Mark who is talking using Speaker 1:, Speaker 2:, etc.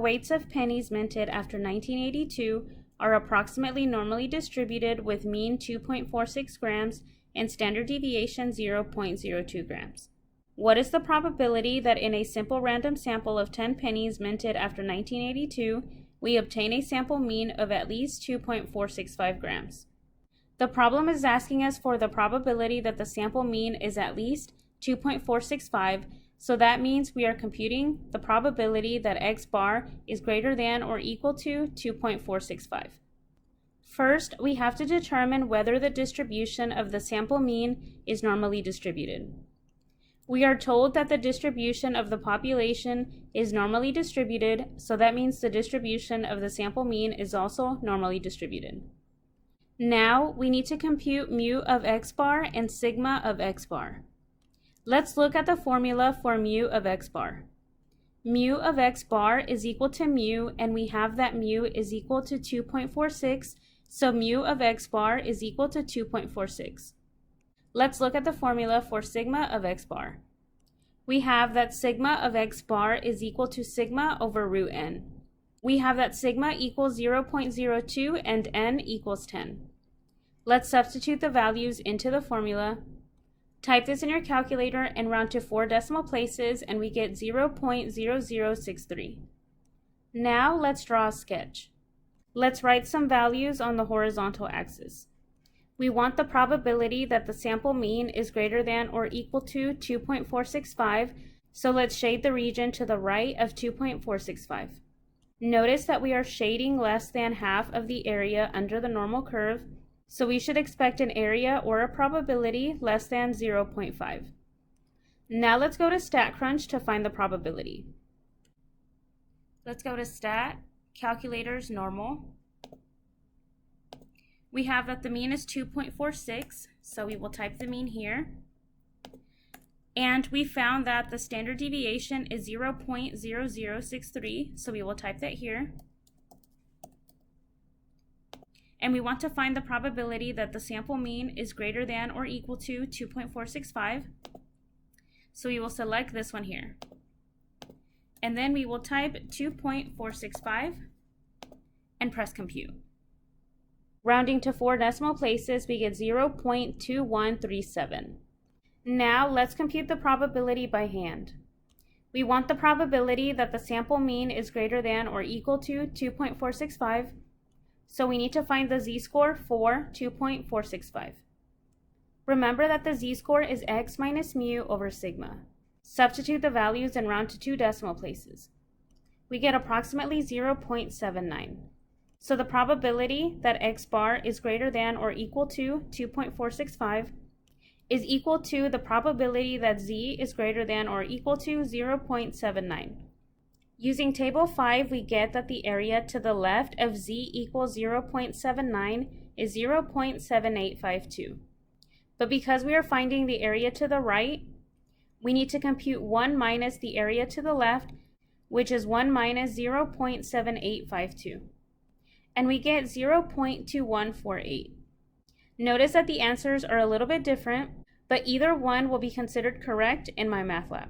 Speaker 1: weights of pennies minted after 1982 are approximately normally distributed with mean 2.46 grams and standard deviation 0.02 grams. What is the probability that in a simple random sample of 10 pennies minted after 1982, we obtain a sample mean of at least 2.465 grams? The problem is asking us for the probability that the sample mean is at least 2.465, so that means we are computing the probability that X bar is greater than or equal to 2.465. First, we have to determine whether the distribution of the sample mean is normally distributed. We are told that the distribution of the population is normally distributed, so that means the distribution of the sample mean is also normally distributed. Now, we need to compute mu of X bar and sigma of X bar. Let's look at the formula for mu of X bar. Mu of X bar is equal to mu, and we have that mu is equal to 2.46, so mu of X bar is equal to 2.46. Let's look at the formula for sigma of X bar. We have that sigma of X bar is equal to sigma over root n. We have that sigma equals 0.02 and n equals 10. Let's substitute the values into the formula. Type this in your calculator and round to 4 decimal places, and we get 0.0063. Now let's draw a sketch. Let's write some values on the horizontal axis. We want the probability that the sample mean is greater than or equal to 2.465, so let's shade the region to the right of 2.465. Notice that we are shading less than half of the area under the normal curve, so we should expect an area or a probability less than 0.5. Now let's go to StatCrunch to find the probability. Let's go to Stat, Calculators, Normal. We have that the mean is 2.46, so we will type the mean here. And we found that the standard deviation is 0.0063, so we will type that here. And we want to find the probability that the sample mean is greater than or equal to 2.465. So we will select this one here. And then we will type 2.465 and press compute. Rounding to 4 decimal places, we get 0.2137. Now let's compute the probability by hand. We want the probability that the sample mean is greater than or equal to 2.465. So we need to find the z-score for 2.465. Remember that the z-score is x minus mu over sigma. Substitute the values and round to 2 decimal places. We get approximately 0.79. So the probability that X bar is greater than or equal to 2.465 is equal to the probability that Z is greater than or equal to 0.79. Using table 5, we get that the area to the left of Z equals 0.79 is 0.7852. But because we are finding the area to the right, we need to compute 1 minus the area to the left, which is 1 minus 0.7852. And we get 0.2148. Notice that the answers are a little bit different, but either one will be considered correct in MyMathLab.